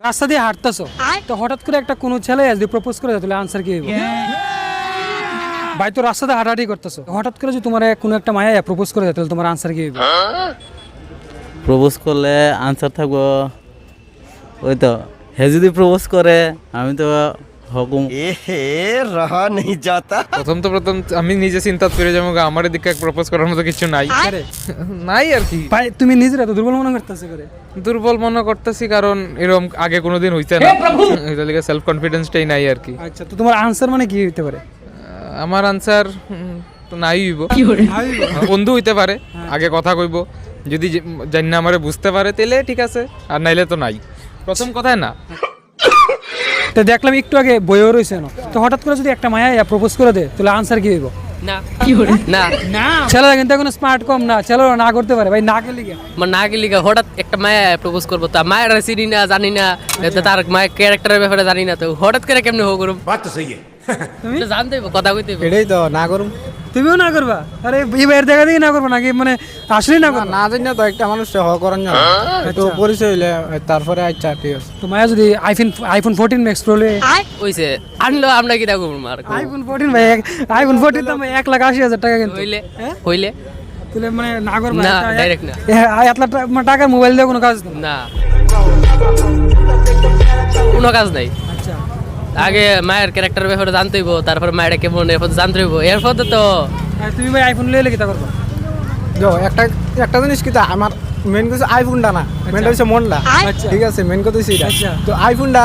রাস্তা দিয়ে হাঁটতেছো তো হঠাৎ করে একটা কোনো ছেলে যদি প্রপোজ করে তাহলে আনসার কি হইব? ভাই তো রাস্তাতে হাঁটাহাঁটি করতেছো, হঠাৎ করে যদি তোমার কোনো একটা মায়া প্রপোজ করে তাহলে তোমার আনসার কি হইব? প্রপোজ করলে আনসার থাকবো ওই তো, হে যদি প্রপোজ করে আমি তো হুকুম रहा नहीं जाता। প্রথম আমি নিজে চিন্তা করে যাবো আমার দিকে প্রপোজ করার মতো কিছু নাই নাই আর কি। ভাই তুমি নিজের এত দুর্বল মনে করতেছো করে? দুর্বল মনে করতেছি কারণ এরকম আগে কোনোদিন হইছে না, এটা লিগে সেলফ কনফিডেন্সটাই নাই আর কি। আচ্ছা, তো তোমার আনসার মানে কি হইতে পারে? আমার আনসার তো নাই হইব, বন্ধু হইতে পারে, আগে কথা কইব, যদি জানি না আমারে বুঝতে পারে তাহলে ঠিক আছে, আর নাইলে তো নাই, প্রথম কথায় না। তো দেখলাম একটু আগে বইও রয়েছে না, তো হঠাৎ করে যদি একটা মায়া প্রপোজ করে দেয় তাহলে আনসার কি হইব? না না না, ছেলেরা কিন্তু এখন স্মার্ট কম না, ছেলেরা না করতে পারে ভাই, না গেলে আমার না গেলি হঠাৎ একটা মায়া প্রপোজ করবো, তা মায়ের চিনি না জানি না, তার মায়ের ক্যারেক্টারের ব্যাপারে জানি না, তো হঠাৎ করে কেমনে হোক করুম তুমি জানতে হইব, কথা কইতে হইব। এটাই তো না করুম। তুমিও না করবা? আরে এই বাইরের দেখা দিয়ে না করবো নাকি, মানে আসলেই না করবা? না জানি না তো একটা মানুষ করার জন্য একটু পরিচয় হইলে তারপরে আচ্ছা ঠিক আছে। তো মায়া যদি আইফোন 14 ম্যাক্স প্রো লে হইছে আনলো, আমরা কি দেখো আর আইফোন 14 ভাই, আইফোন 14 দাম 1,80,000 টাকা কিন্তু। হইলে তাহলে মানে না করবা? না, ডাইরেক্ট না। এত টাকার মোবাইল দিয়ে কোনো কাজ না, কোনো কাজ নাই। আচ্ছা, আগে মায়ের ক্যারেক্টারের ব্যাপারে জানতে হইব, তারপর মায়ের কেমন এরপর জানতে হইব, এরপর তো আর তুমি ভাই আইফোন লইলে কি তা করবা? যো একটা জিনিস কি, আমার মেন কথা আইফোনটা না, মেনটা হচ্ছে মনটা। আচ্ছা। ঠিক আছে, মেন কথা হচ্ছে এটা। আচ্ছা। তো আইফোনটা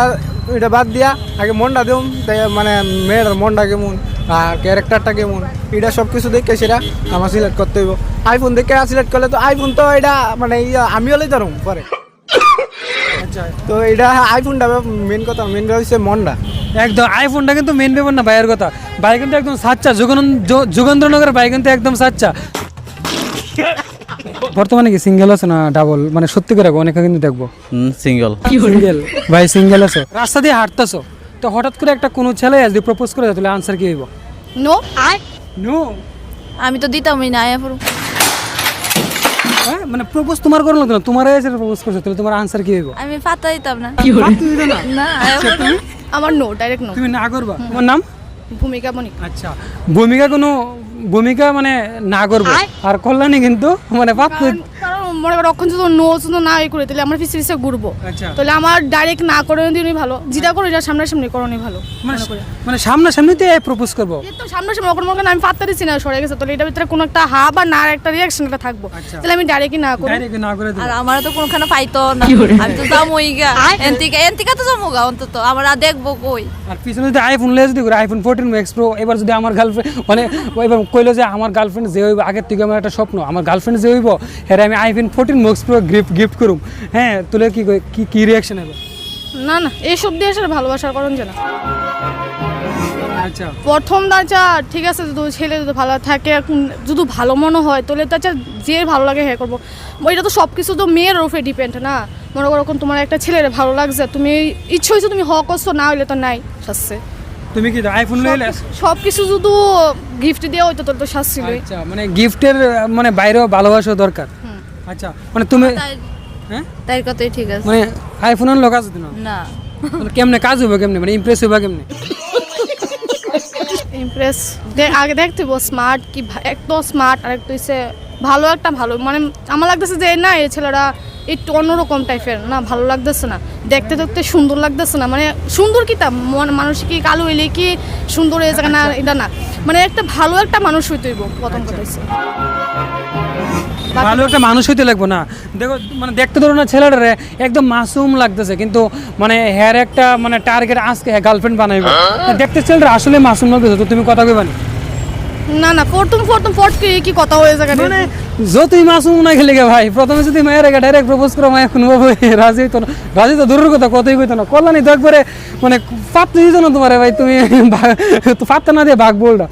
এটা বাদ দিয়া আগে মনটা দিম, তাই মানে মেয়ের মনটা কেমন আর ক্যারেক্টারটা কেমন এটা সব কিছু দেখে সেটা আমার সিলেক্ট করতে হইব। আইফোন দেখে সিলেক্ট করলে তো আইফোন তো এটা মানে আমিও লই ধরুম পরে। আচ্ছা, তো এটা আইফোনটা মেন কথা, মেন কথা হচ্ছে মনটা। একদম আইফোনটা কিন্তু মেন ব্যাপার না ভাইয়ের কথা, ভাই কিন্তু একদম সাচ্চা, যুগেন্দ্রনগরের ভাই কিন্তু একদম সাচ্চা। বর্তমানে কি সিঙ্গেল আছে না ডাবল? মানে সত্যি করে অনেকে কিন্তু দেখবো সিঙ্গল। সিঙ্গেল ভাই, সিঙ্গেল আছো, রাস্তা দিয়ে হাঁটতেছো, তো হঠাৎ করে একটা কোনো ছেলে যদি প্রপোজ করে তাহলে আনসার কি হইব? No no. আমি তো দিতামই না আয়াপুর। হ্যাঁ, মানে প্রপোজ তোমার করলো না, তোমার এসে প্রপোজ করছো, তাহলে তোমার আনসার কি হইব? আমি পাতা দিতাম না। পাত্তা দিতে না? না আমার নো, ডাইরেক্ট নো। তুমি না করবা? তোমার নাম? ভূমিকা মনি। আচ্ছা, ভূমিকা মানে না করবো, আর কল্যাণী কিন্তু মানে কারণ মনে করো অখন যদি নো শুধু না করে তাহলে আমার পিছিয়ে পিছিয়ে ঘুরবো, আচ্ছা, তাহলে আমার ডাইরেক্ট না করে দিনই ভালো, যেটা করো এটা সামনাসামনি করোনি ভালো মনে করে। মানে সামনাসামনিতে প্রপোজ করবো? এই তো সামনাসামনি ওখানে মনে করেন আমি পাত্তা দিচ্ছি না, সরে গেছে, তাহলে এটার ভিতরে কোনো একটা হা বা না একটা রিয়াকশন একটা থাকবো, আচ্ছা। তাহলে আমি ডাইরেক্টই না করি। ডাইরেক্ট না করে দেবো। আর আমার তো কোনখানে পাইতো না, আমি তো যামই গা এন্তিকা তো যাবো গা, অন্তত আমরা দেখবো কই। আর পিছনে যদি আইফোন লে যদি করে আইফোন 14 ম্যাক্স প্রো, এবার যদি আমার গার্লফ্রেন্ড মানে এবার কইলো যে আমার গার্লফ্রেন্ড যে হইব, আগের থেকে আমার একটা স্বপ্ন আমার গার্লফ্রেন্ড যে হইব হ্যাঁ আমি আইফোন 14 ম্যাক্স প্রো গিফট করুম, হ্যাঁ তুলে কি রিয়াকশন হবে? না না, এইসব দিয়ে আসলে ভালোবাসার করণ যে না। আচ্ছা, প্রথম দাঁচা ঠিক আছে, যদি ছেলে যদি ভালো থাকে, যদি ভালো মনে হয় তাহলে তাছাড়া যে ভালো লাগে হ্যাঁ করবো। ওইটা তো সব কিছু তো মেয়ের উপরে ডিপেন্ড না। মনে করো তোমার একটা ছেলের ভালো লাগছে, তুমি ইচ্ছে হয়েছে তুমি হক করছো, না হইলে তো নাই শাস্তি। তুমি কি আইফোন লইলে? সব কিছু যদি গিফট দেওয়া হইতো তাহলে তো শাস্তি। আচ্ছা, মানে গিফটের মানে বাইরেও ভালোবাসা দরকার। আচ্ছা, মানে তুমি হ্যাঁ তাই কথাই ঠিক আছে। মানে আইফোন আনলো কাজ দিন না মানে কেমনে কাজ হবে, কেমনে মানে ইমপ্রেস হবে কেমনে? ইমপ্রেস আগে দেখতে স্মার্ট কি একটু স্মার্ট, আর একটু হচ্ছে ভালো একটা ভালো, মানে আমার লাগতেছে যে না এই ছেলেরা একটু অন্যরকম টাইপের না, ভালো লাগতেছে না, দেখতে দেখতে সুন্দর লাগতেছে না, মানে সুন্দর কি তা মানুষ কি কালো হইলে কি সুন্দর হয়ে যায় না, এটা না, মানে একটা ভালো একটা মানুষ হইতে হইব প্রথম কথা হচ্ছে। ভালো একটা মানুষ হইতে লাগবো না, দেখো মানে দেখতে ধরো না ছেলেটারে একদম মাসুম লাগতেছে, কিন্তু মানে হ্যার একটা মানে টার্গেট আজকে গার্লফ্রেন্ড বানাইবে, দেখতে ছেলেটা আসলে মাসুম লাগতেছে, তো তুমি কথা কইবানি? না না, প্রথম ফট কি কথা হয়ে যায়, মানে যতই মাসুম না খেলে গে ভাই, প্রথমে যদি মায়ের আগে ডাইরেক্ট প্রপোজ করো, মায়ের কোনো রাজি হইতো না, রাজি তো দূরের কথা কথাই কইতো না, কল্যাণী তো একবারে মানে পাত্তা দিত না তোমারে ভাই, তুমি পাত্তা না দিয়ে ভাগ বলটা।